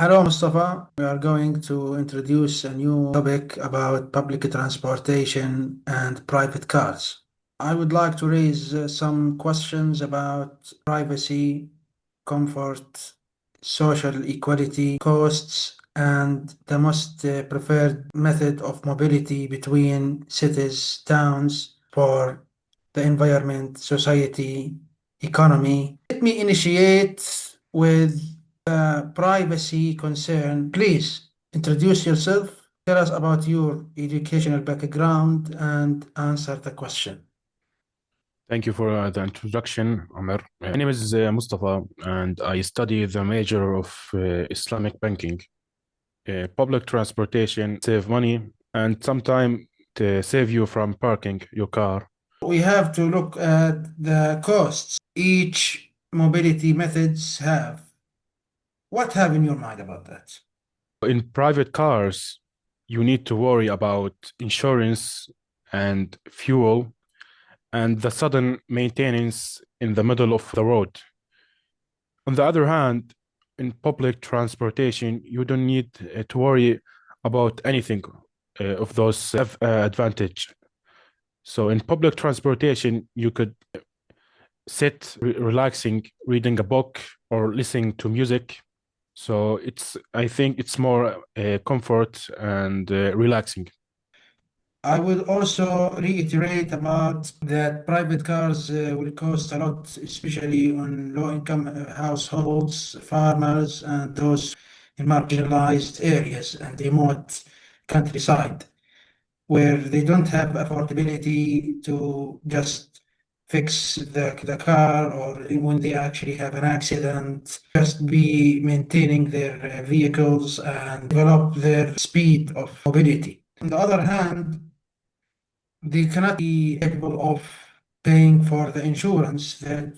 Hello, Mustafa. We are going to introduce a new topic about public transportation and private cars. I would like to raise some questions about privacy, comfort, social equality, costs, and the most preferred method of mobility between cities, towns, for the environment, society, economy. Let me initiate with privacy concern. Please introduce yourself, tell us about your educational background, and answer the question. Thank you for the introduction, Amr. My name is Mustafa, and I study the major of Islamic banking. Public transportation save money and sometimes to save you from parking your car. We have to look at the costs each mobility methods have. What have in your mind about that? In private cars, you need to worry about insurance and fuel and the sudden maintenance in the middle of the road. On the other hand, in public transportation, you don't need to worry about anything of those advantage. So in public transportation, you could sit relaxing, reading a book or listening to music. So I think it's more comfort and relaxing. I will also reiterate about that private cars will cost a lot, especially on low-income households, farmers, and those in marginalized areas and remote countryside, where they don't have affordability to just fix the car or when they actually have an accident, just be maintaining their vehicles and develop their speed of mobility. On the other hand, they cannot be capable of paying for the insurance that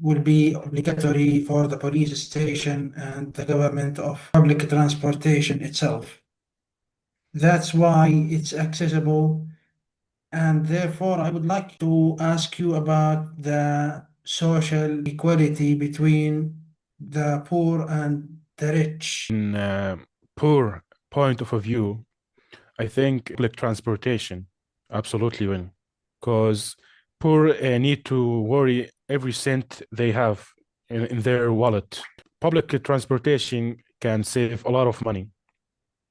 will be obligatory for the police station and the government of public transportation itself. That's why it's accessible, and therefore I would like to ask you about the social equality between the poor and the rich. In poor point of view, I think public transportation absolutely win because poor need to worry every cent they have in their wallet. Public transportation can save a lot of money,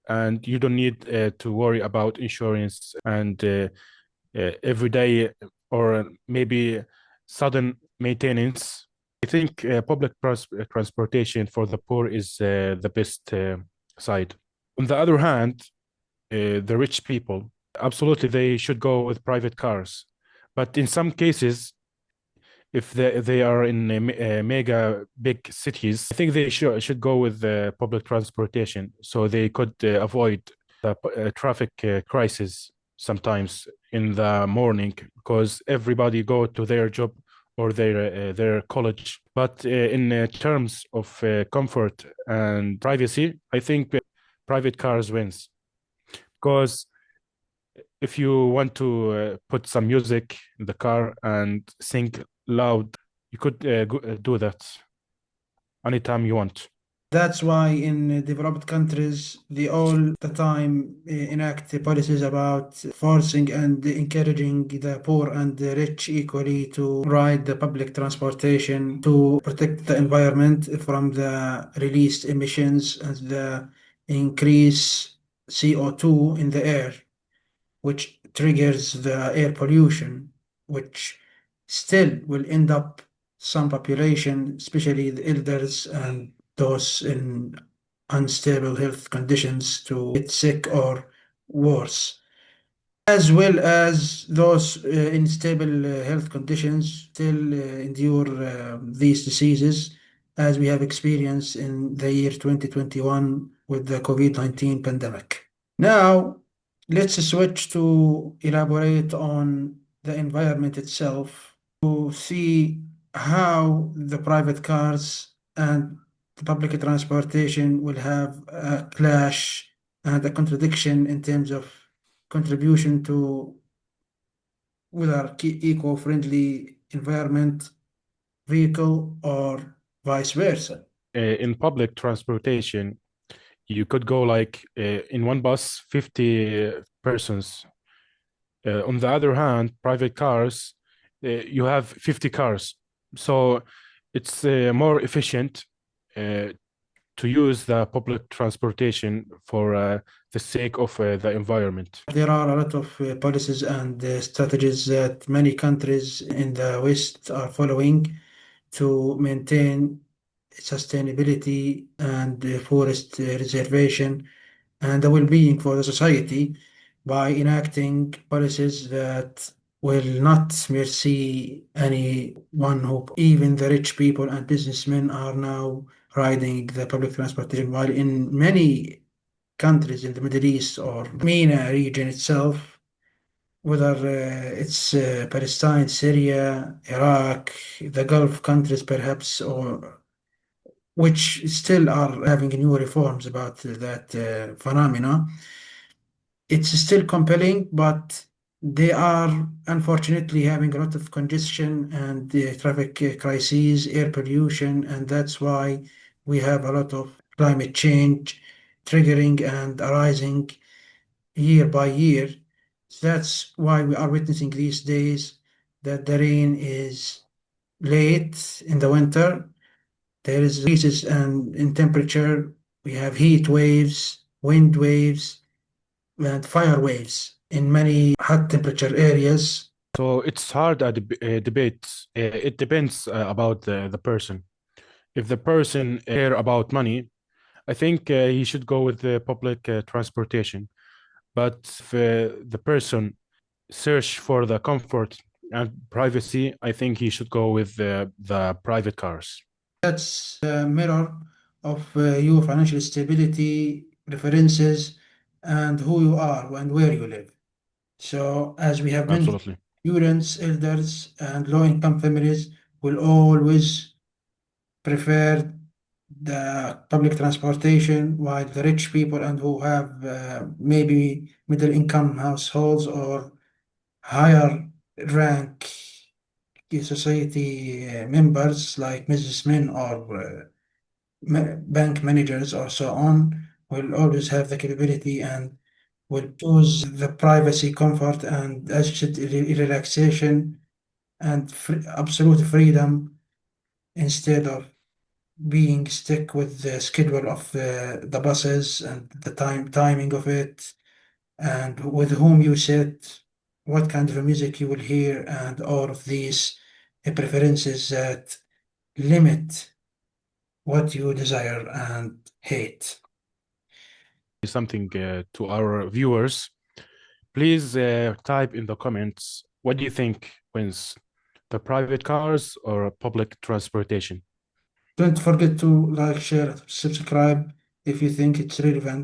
and you don't need to worry about insurance and every day or maybe sudden maintenance. I think public transportation for the poor is the best side. On the other hand, the rich people, absolutely, they should go with private cars. But in some cases, if they are in mega big cities, I think they should go with public transportation so they could avoid the traffic crisis sometimes in the morning because everybody go to their job or their college. But in terms of comfort and privacy, I think private cars wins because if you want to put some music in the car and sing loud, you could do that anytime you want. That's why in developed countries, they all the time enact policies about forcing and encouraging the poor and the rich equally to ride the public transportation to protect the environment from the released emissions and the increase CO2 in the air, which triggers the air pollution, which still will end up some population, especially the elders and those in unstable health conditions, to get sick or worse, as well as those in stable health conditions still endure these diseases, as we have experienced in the year 2021 with the COVID-19 pandemic. Now, let's switch to elaborate on the environment itself to see how the private cars and the public transportation will have a clash and a contradiction in terms of contribution to whether eco-friendly environment vehicle or vice versa. In public transportation, You could go like in one bus, 50 persons. On the other hand, private cars, you have 50 cars. So it's more efficient uh, to use the public transportation for the sake of the environment. There are a lot of policies and strategies that many countries in the West are following to maintain sustainability and forest reservation and the well-being for the society by enacting policies that will not mercy anyone who, even the rich people and businessmen are now riding the public transportation, while in many countries in the Middle East or MENA region itself, whether it's Palestine, Syria, Iraq, the Gulf countries perhaps, or which still are having new reforms about that phenomena. It's still compelling, but they are unfortunately having a lot of congestion and traffic crises, air pollution, and that's why we have a lot of climate change triggering and arising year by year. That's why we are witnessing these days that the rain is late in the winter. There is increases in temperature. We have heat waves, wind waves, and fire waves in many hot temperature areas. So it's hard a debate. It depends about the person. If the person care about money, I think he should go with the public transportation. But if the person search for the comfort and privacy, I think he should go with the private cars. That's a mirror of your financial stability, preferences, and who you are and where you live. So, as we have mentioned, Absolutely. students, elders, and low-income families will always prefer the public transportation, while the rich people and who have maybe middle-income households or higher rank society members like businessmen or bank managers or so on will always have the capability and will choose the privacy, comfort, and as you said, relaxation and absolute freedom instead of being stuck with the schedule of the buses and the timing of it and with whom you sit, what kind of a music you will hear, and all of these preferences that limit what you desire and hate. Something to our viewers. Please type in the comments, what do you think wins, the private cars or public transportation? Don't forget to like, share, subscribe if you think it's relevant.